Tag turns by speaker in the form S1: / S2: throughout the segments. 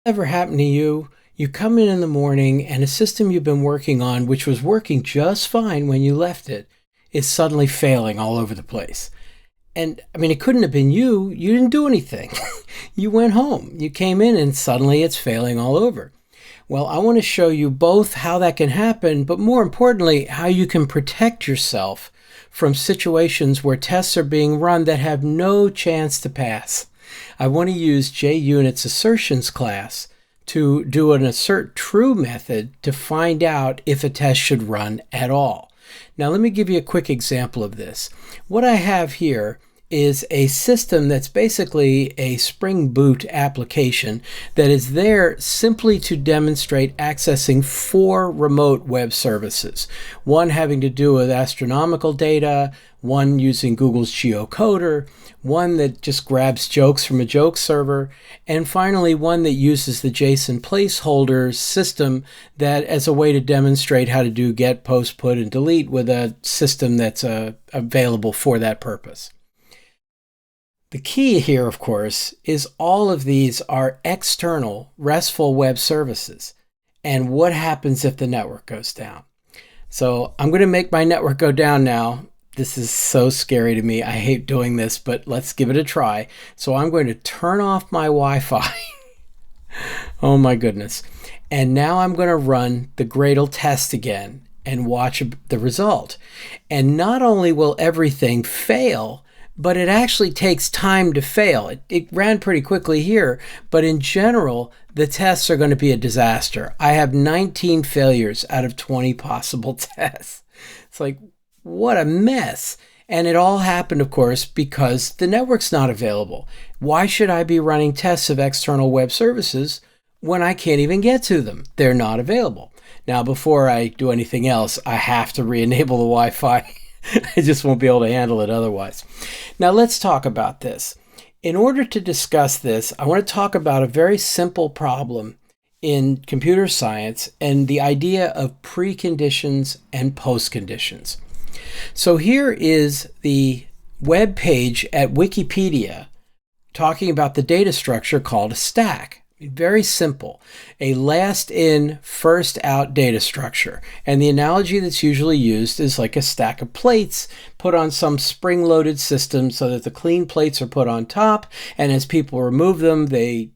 S1: Ever happened to you? You come in the morning and a system you've been working on, which was working just fine when you left it, is suddenly failing all over the place. And I mean, it couldn't have been you. You didn't do anything. You went home. You came in and suddenly it's failing all over. Well, I want to show you both how that can happen, but more importantly, how you can protect yourself from situations where tests are being run that have no chance to pass. I want to use JUnit's Assertions class to do an assumeTrue method to find out if a test should run at all. Now, let me give you a quick example of this. What I have here is a system that's basically a Spring Boot application that is there simply to demonstrate accessing 4 remote web services. One having to do with astronomical data, one using Google's geocoder, one that just grabs jokes from a joke server, and finally one that uses the JSON placeholder system that as a way to demonstrate how to do get, post, put, and delete with a system that's available for that purpose. The key here, of course, is all of these are external RESTful web services. And what happens if the network goes down? So I'm going to make my network go down now. This is so scary to me. I hate doing this, but let's give it a try. So I'm going to turn off my Wi-Fi. Oh my goodness. And now I'm going to run the Gradle test again and watch the result. And not only will everything fail, but it actually takes time to fail. It ran pretty quickly here, but in general, the tests are going to be a disaster. I have 19 failures out of 20 possible tests. It's like, what a mess. And it all happened, of course, because the network's not available. Why should I be running tests of external web services when I can't even get to them? They're not available. Now, before I do anything else, I have to re-enable the Wi-Fi. I just won't be able to handle it otherwise. Now let's talk about this. In order to discuss this, I want to talk about a very simple problem in computer science and the idea of preconditions and postconditions. So here is the web page at Wikipedia talking about the data structure called a stack. Very simple, a last in, first out data structure. And the analogy that's usually used is like a stack of plates put on some spring-loaded system so that the clean plates are put on top. And as people remove them, they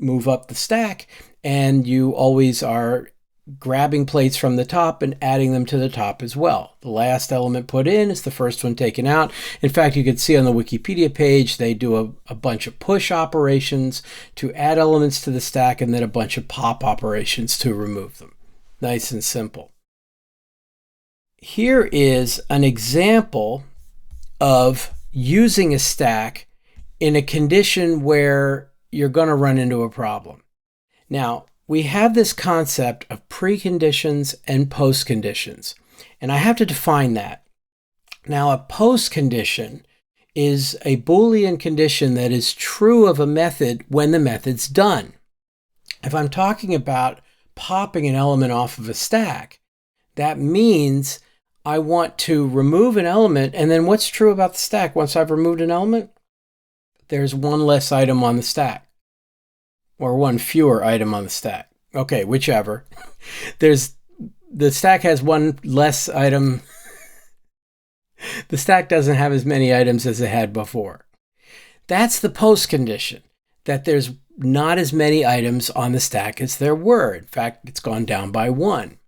S1: move up the stack. And you always are grabbing plates from the top and adding them to the top as well. The last element put in is the first one taken out. In fact, you can see on the Wikipedia page, they do a bunch of push operations to add elements to the stack and then a bunch of pop operations to remove them. Nice and simple. Here is an example of using a stack in a condition where you're going to run into a problem. Now, we have this concept of preconditions and postconditions, and I have to define that. Now, a postcondition is a Boolean condition that is true of a method when the method's done. If I'm talking about popping an element off of a stack, that means I want to remove an element, and then what's true about the stack once I've removed an element? There's one less item on the stack. Or one fewer item on the stack. Okay, whichever. The stack has one less item. The stack doesn't have as many items as it had before. That's the post condition, that there's not as many items on the stack as there were. In fact, it's gone down by 1.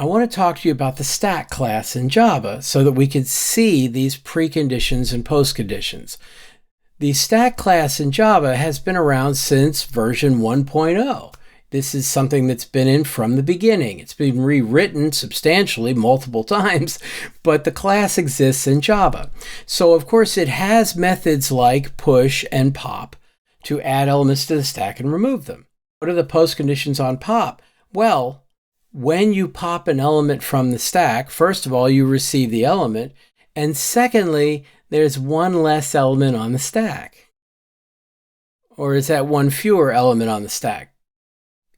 S1: I want to talk to you about the stack class in Java so that we can see these preconditions and postconditions. The stack class in Java has been around since version 1.0. This is something that's been in from the beginning. It's been rewritten substantially multiple times, but the class exists in Java. So of course it has methods like push and pop to add elements to the stack and remove them. What are the postconditions on pop? Well, when you pop an element from the stack, first of all, you receive the element, and secondly, there's one less element on the stack. Or is that one fewer element on the stack?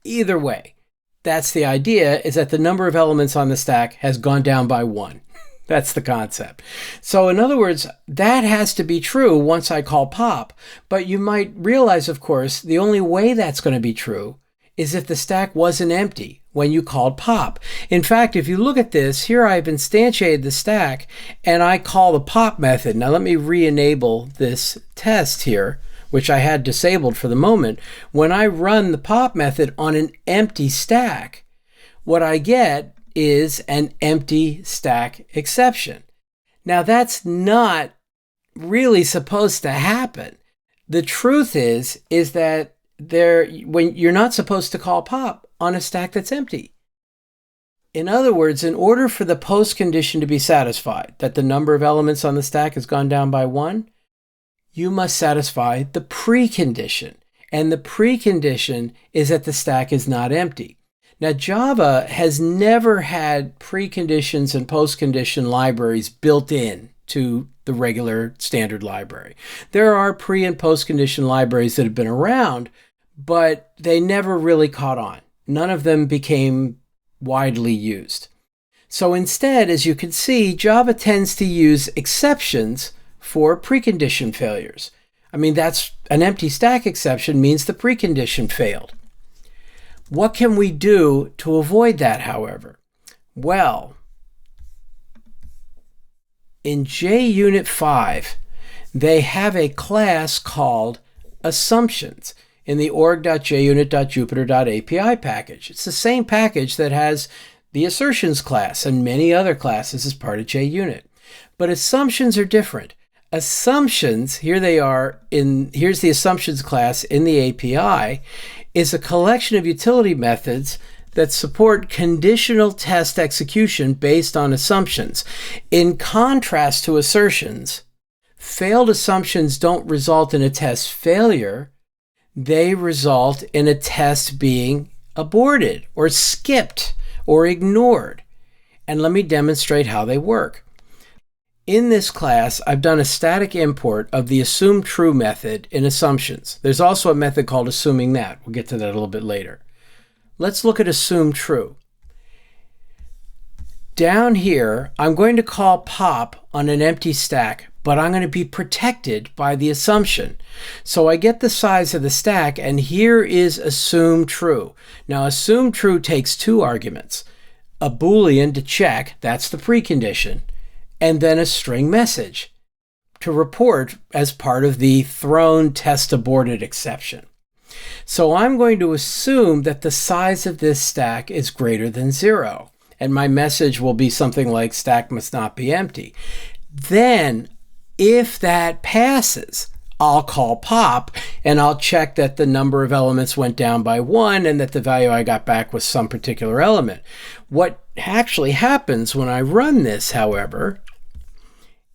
S1: Either way, that's the idea, is that the number of elements on the stack has gone down by 1. That's the concept. So in other words, that has to be true once I call pop. But you might realize, of course, the only way that's going to be true is if the stack wasn't empty when you called pop. In fact, if you look at this, here I've instantiated the stack and I call the pop method. Now let me re-enable this test here, which I had disabled for the moment. When I run the pop method on an empty stack, what I get is an empty stack exception. Now that's not really supposed to happen. The truth is that when you're not supposed to call pop on a stack that's empty. In other words, in order for the post condition to be satisfied, that the number of elements on the stack has gone down by 1, you must satisfy the precondition. And the precondition is that the stack is not empty. Now, Java has never had preconditions and postcondition libraries built in to the regular standard library. There are pre- and postcondition libraries that have been around, but they never really caught on. None of them became widely used. So instead, as you can see, Java tends to use exceptions for precondition failures. I mean, that's an empty stack exception means the precondition failed. What can we do to avoid that, however? Well, in JUnit 5, they have a class called Assumptions in the org.junit.jupyter.api package. It's the same package that has the Assertions class and many other classes as part of JUnit. But assumptions are different. Assumptions, here they are, here's the Assumptions class in the API, is a collection of utility methods that support conditional test execution based on assumptions. In contrast to assertions, failed assumptions don't result in a test failure. They result in a test being aborted or skipped or ignored. And let me demonstrate how they work. In this class, I've done a static import of the assumeTrue method in assumptions. There's also a method called assumingThat. We'll get to that a little bit later. Let's look at assumeTrue. Down here, I'm going to call pop on an empty stack, but I'm going to be protected by the assumption. So I get the size of the stack, and here is assumeTrue. Now, assumeTrue takes 2 arguments. A Boolean to check, that's the precondition, and then a string message to report as part of the thrown test aborted exception. So I'm going to assume that the size of this stack is greater than 0. And my message will be something like stack must not be empty. Then, if that passes, I'll call pop and I'll check that the number of elements went down by 1 and that the value I got back was some particular element. What actually happens when I run this, however,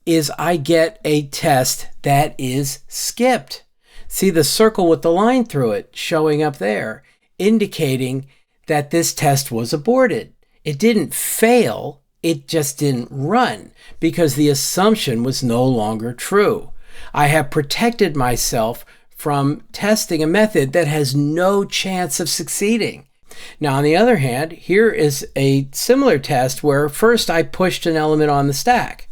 S1: is I get a test that is skipped. See the circle with the line through it showing up there, indicating that this test was aborted. It didn't fail, it just didn't run because the assumption was no longer true. I have protected myself from testing a method that has no chance of succeeding. Now, on the other hand, here is a similar test where first I pushed an element on the stack.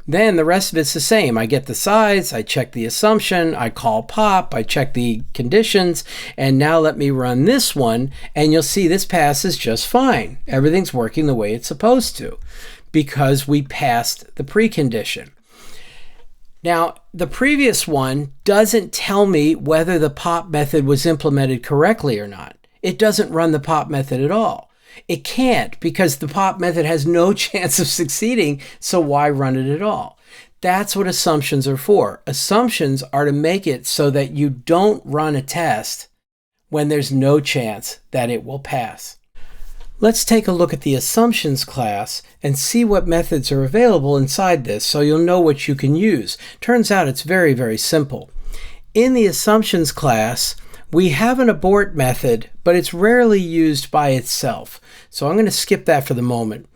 S1: Then the rest of it's the same. I get the size, I check the assumption, I call pop, I check the conditions, and now let me run this one, and you'll see this passes just fine. Everything's working the way it's supposed to because we passed the precondition. Now, the previous one doesn't tell me whether the pop method was implemented correctly or not. It doesn't run the pop method at all. It can't because the pop method has no chance of succeeding, so why run it at all? That's what assumptions are for. Assumptions are to make it so that you don't run a test when there's no chance that it will pass. Let's take a look at the assumptions class and see what methods are available inside this so you'll know what you can use. Turns out it's very, very simple. In the assumptions class, we have an abort method, but it's rarely used by itself. So I'm going to skip that for the moment.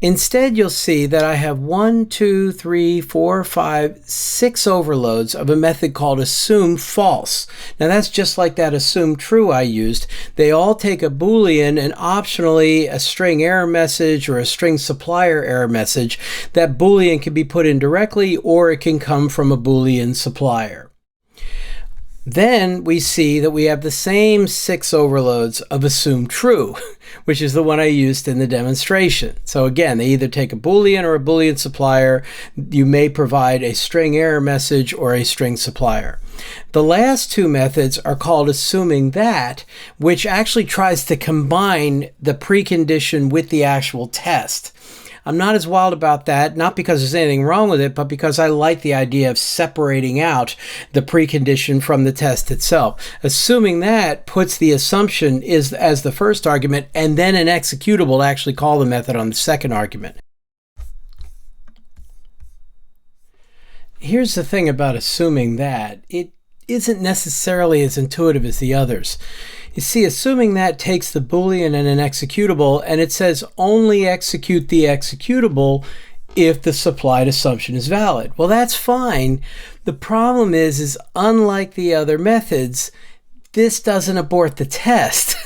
S1: Instead, you'll see that I have 1, 2, 3, 4, 5, 6 overloads of a method called assumeFalse. Now that's just like that assumeTrue I used. They all take a Boolean and optionally a string error message or a string supplier error message. That Boolean can be put in directly or it can come from a Boolean supplier. Then we see that we have the same 6 overloads of assumeTrue, which is the one I used in the demonstration. So again, they either take a Boolean or a Boolean supplier. You may provide a string error message or a string supplier. The last 2 methods are called assumingThat, which actually tries to combine the precondition with the actual test. I'm not as wild about that, not because there's anything wrong with it, but because I like the idea of separating out the precondition from the test itself. AssumingThat puts the assumption as the first argument and then an executable to actually call the method on the second argument. Here's the thing about assumingThat. It isn't necessarily as intuitive as the others. You see, assumingThat takes the Boolean and an executable, and it says only execute the executable if the supplied assumption is valid. Well, that's fine. The problem is unlike the other methods, this doesn't abort the test.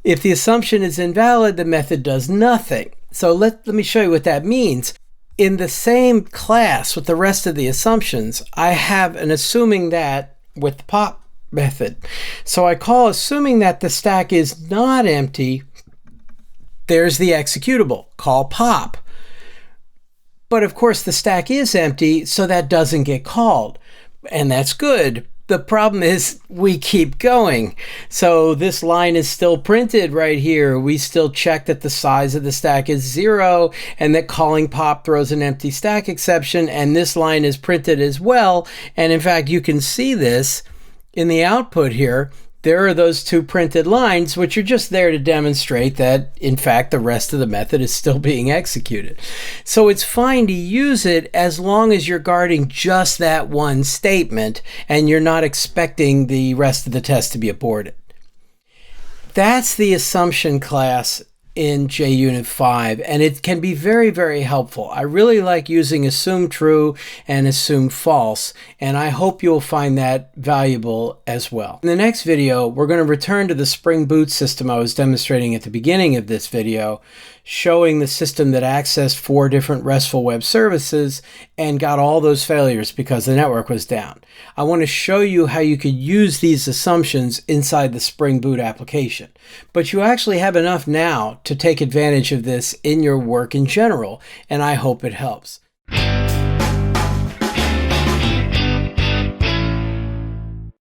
S1: If the assumption is invalid, the method does nothing. So let me show you what that means. In the same class with the rest of the assumptions, I have an assumingThat with the pop method. So I call assumingThat the stack is not empty. There's the executable, call pop. But of course the stack is empty, so that doesn't get called. And that's good. The problem is we keep going. So this line is still printed right here. We still check that the size of the stack is 0 and that calling pop throws an empty stack exception, and this line is printed as well. And in fact, you can see this in the output here. There are those 2 printed lines, which are just there to demonstrate that, in fact, the rest of the method is still being executed. So it's fine to use it as long as you're guarding just that one statement and you're not expecting the rest of the test to be aborted. That's the assumption class in JUnit 5, and it can be very, very helpful. I really like using assumeTrue and assumeFalse, and I hope you'll find that valuable as well. In the next video, we're going to return to the Spring Boot system I was demonstrating at the beginning of this video, showing the system that accessed 4 different RESTful web services and got all those failures because the network was down. I want to show you how you could use these assumptions inside the Spring Boot application. But you actually have enough now to take advantage of this in your work in general, and I hope it helps.